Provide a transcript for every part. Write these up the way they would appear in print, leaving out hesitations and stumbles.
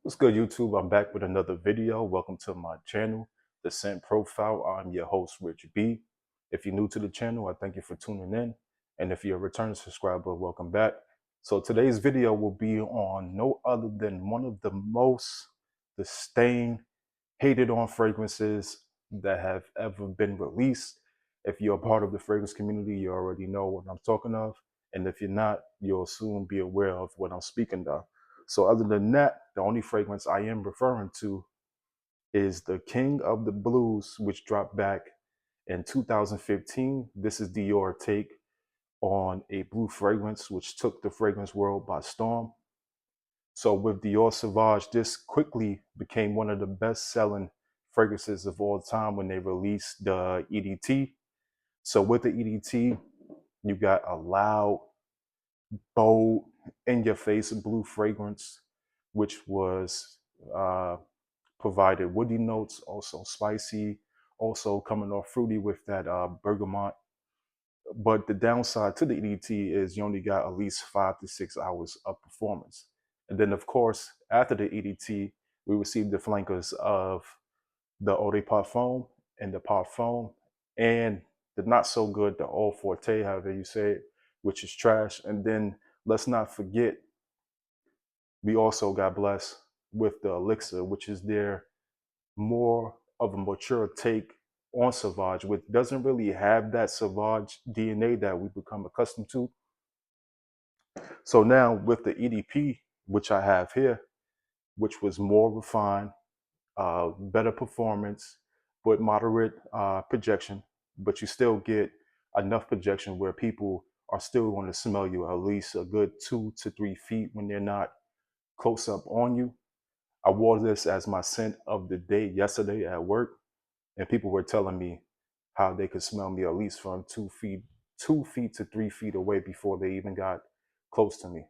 What's good, YouTube? I'm back with another video. Welcome to my channel, The Scent Profile. I'm your host, Rich B. If you're new to the channel, I thank you for tuning in. And if you're a return subscriber, welcome back. So today's video will be on no other than one of the most disdained, hated on fragrances that have ever been released. If you're a part of the fragrance community, you already know what I'm talking of. And if you're not, you'll soon be aware of what I'm speaking of. So other than that, the only fragrance I am referring to is the King of the Blues, which dropped back in 2015. This is Dior take on a blue fragrance, which took the fragrance world by storm. So with Dior Sauvage, this quickly became one of the best-selling fragrances of all time when they released the EDT. So with the EDT, you got a loud, bold, in-your-face blue fragrance, which was provided woody notes, also spicy, also coming off fruity with that bergamot. But the downside to the EDT is you only got at least 5 to 6 hours of performance. And then, of course, after the EDT, we received the flankers of the Eau de Parfum and the Parfum and the not so good, the Eau Forte, however you say it, which is trash. And then let's not forget, we also got blessed with the Elixir, which is their more of a mature take on Sauvage, which doesn't really have that Sauvage DNA that we become accustomed to. So now with the EDP, which I have here, which was more refined, better performance, but moderate projection, but you still get enough projection where people are still going to smell you at least a good 2 to 3 feet when they're not close up on you. I wore this as my scent of the day yesterday at work, and people were telling me how they could smell me at least from 2 feet to 3 feet away before they even got close to me.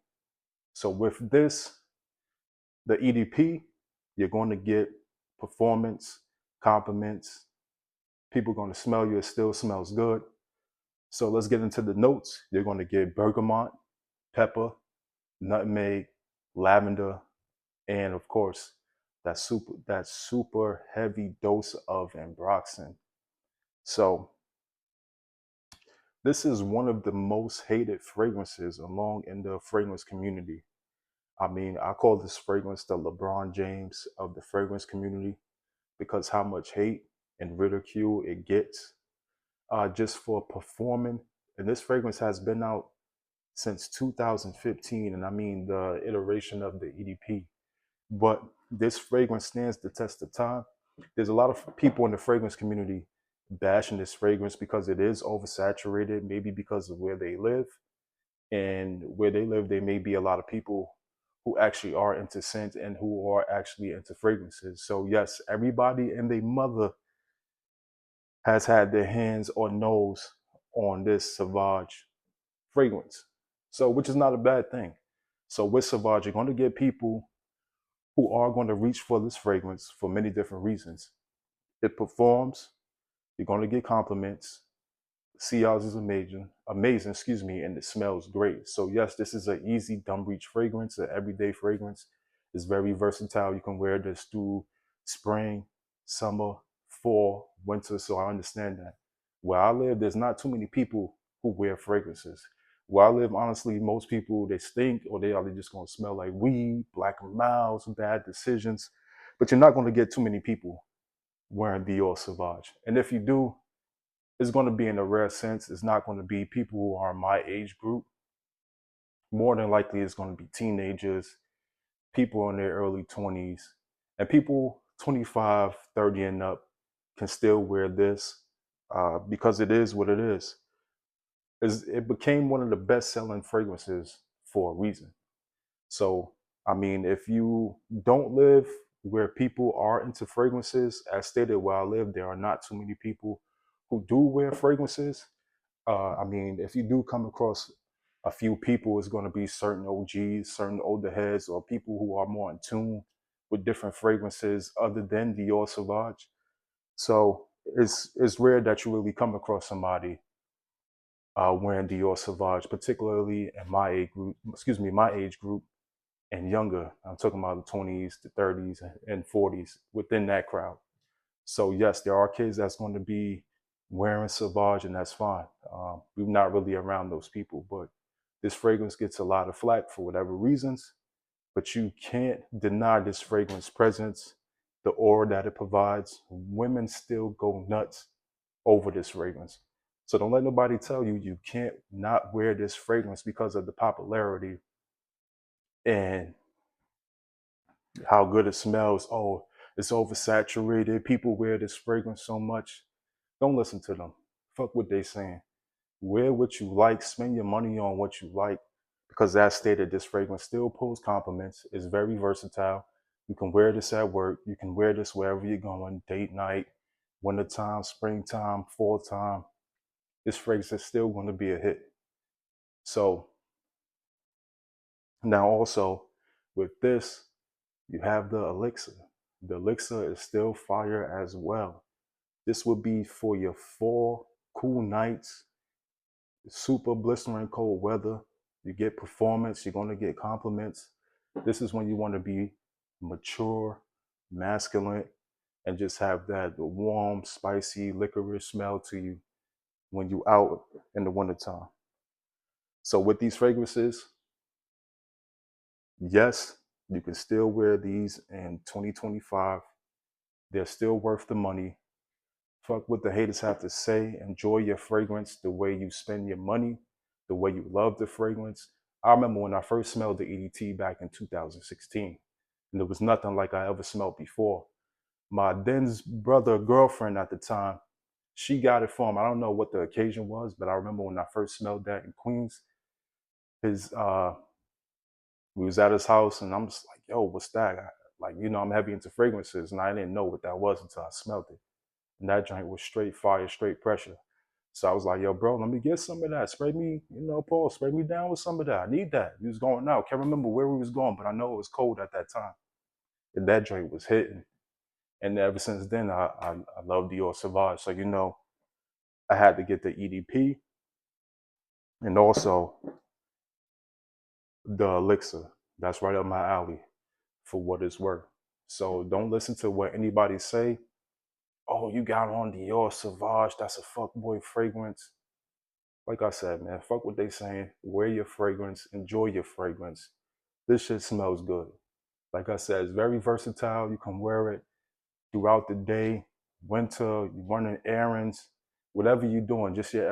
So with this, the EDP, you're going to get performance, compliments. People are going to smell you. It still smells good. So let's get into the notes. You're going to get bergamot, pepper, nutmeg, lavender, and of course, that super heavy dose of ambroxan. So this is one of the most hated fragrances along in the fragrance community. I mean, I call this fragrance the LeBron James of the fragrance community because how much hate and ridicule it gets just for performing. And this fragrance has been out since 2015, and I mean the iteration of the EDP. But this fragrance stands the test of time. There's a lot of people in the fragrance community bashing this fragrance because it is oversaturated, maybe because of where they live. And where they live, there may be a lot of people who actually are into scent and who are actually into fragrances. So yes, everybody and their mother has had their hands or nose on this Sauvage fragrance. So which is not a bad thing. So with Sauvage, you're going to get people who are going to reach for this fragrance for many different reasons. It performs, you're going to get compliments. Sillage is amazing, and it smells great. So yes, this is an easy dumb reach fragrance, an everyday fragrance. It's very versatile. You can wear this through spring, summer, fall, winter. So I understand that. Where I live, there's not too many people who wear fragrances. Where I live, honestly, most people they stink or they are just gonna smell like weed, black mouths, bad decisions. But you're not gonna get too many people wearing Dior Sauvage. And if you do, it's going to be in a rare sense. It's not going to be people who are my age group. More than likely, it's going to be teenagers, people in their early 20s, and people 25, 30 and up can still wear this because it is what it is. It became one of the best selling fragrances for a reason. So, I mean, if you don't live where people are into fragrances, as stated where I live, there are not too many people who do wear fragrances. I mean, if you do come across a few people, it's going to be certain OGs, certain older heads, or people who are more in tune with different fragrances other than Dior Sauvage. So it's rare that you really come across somebody wearing Dior Sauvage, particularly in my age group. and younger. I'm talking about the 20s, the 30s, and 40s within that crowd. So yes, there are kids that's going to be wearing Sauvage, and that's fine. We're not really around those people, but this fragrance gets a lot of flack for whatever reasons. But you can't deny this fragrance presence, the aura that it provides. Women still go nuts over this fragrance. So don't let nobody tell you you can't not wear this fragrance because of the popularity and how good it smells. Oh, it's oversaturated. People wear this fragrance so much. Don't listen to them. Fuck what they saying. Wear what you like. Spend your money on what you like. Because as stated, this fragrance still pulls compliments. It's very versatile. You can wear this at work. You can wear this wherever you're going. Date night, wintertime, springtime, fall time. This fragrance is still going to be a hit. So now also with this, you have the elixir. The elixir is still fire as well. This would be for your fall cool nights, super blistering cold weather. You get performance, you're going to get compliments. This is when you want to be mature, masculine, and just have that warm, spicy, licorice smell to you when you out in the wintertime. So with these fragrances, yes, you can still wear these in 2025. They're still worth the money. Fuck what the haters have to say. Enjoy your fragrance the way you spend your money, the way you love the fragrance. I remember when I first smelled the EDT back in 2016, and there was nothing like I ever smelled before. My then's brother girlfriend at the time, she got it for him. I don't know what the occasion was, but I remember when I first smelled that in Queens, his we was at his house, and I'm just like, yo, what's that? Like, I'm heavy into fragrances, and I didn't know what that was until I smelled it. And that joint was straight fire, straight pressure. So I was like, yo, bro, let me get some of that. Spray me, Paul, spray me down with some of that. I need that. We was going out. Can't remember where we was going, but I know it was cold at that time. And that joint was hitting. And ever since then, I love Dior Sauvage. So, I had to get the EDP and also the elixir. That's right up my alley for what it's worth. So don't listen to what anybody say. Oh, you got on Dior Sauvage. That's a fuckboy fragrance. Like I said, man, fuck what they saying. Wear your fragrance. Enjoy your fragrance. This shit smells good. Like I said, it's very versatile. You can wear it throughout the day, winter, you running errands, whatever you're doing, just your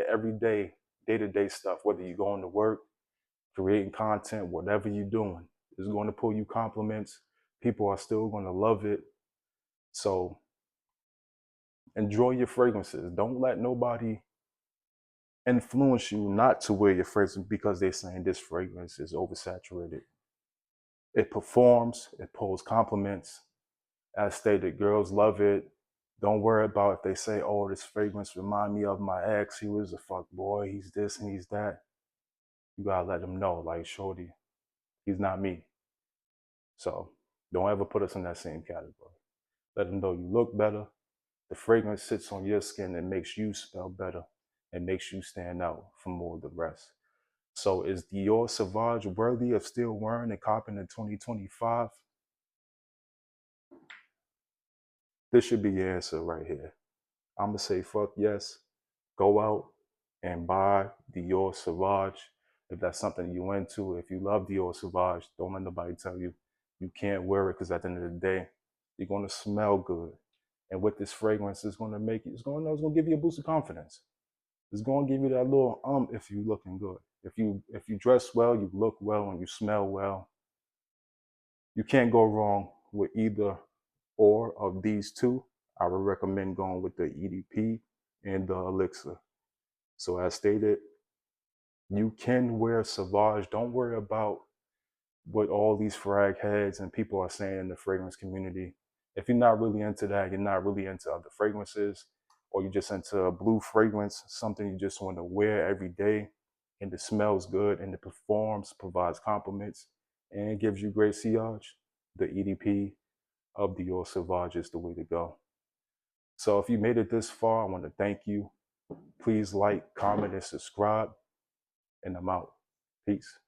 everyday, day-to-day stuff, whether you're going to work, creating content, whatever you're doing, is going to pull you compliments. People are still going to love it. So enjoy your fragrances. Don't let nobody influence you not to wear your fragrance because they're saying this fragrance is oversaturated. It performs, it pulls compliments. As stated, girls love it. Don't worry about if they say, oh, this fragrance remind me of my ex. He was a fuck boy. He's this and he's that. You gotta let them know, like, shorty, he's not me. So don't ever put us in that same category. Let them know you look better. The fragrance sits on your skin and makes you smell better and makes you stand out from all the rest. So is Dior Sauvage worthy of still wearing and copping in 2025? This should be your answer right here. I'm gonna say fuck yes. Go out and buy Dior Sauvage if that's something you into. If you love Dior Sauvage, don't let nobody tell you you can't wear it because at the end of the day, you're gonna smell good. And what this fragrance is gonna make you, it's gonna give you a boost of confidence. It's gonna give you that little if you looking good. If you dress well, you look well, and you smell well, you can't go wrong with either or of these two. I would recommend going with the EDP and the elixir. So as stated, you can wear Sauvage. Don't worry about what all these frag heads and people are saying in the fragrance community. If you're not really into that, you're not really into other fragrances, or you're just into a blue fragrance, something you just want to wear every day, and it smells good and it performs, provides compliments, and gives you great sillage, the EDP of Dior Sauvage is the way to go. So if you made it this far, I want to thank you. Please like, comment, and subscribe, and I'm out. Peace.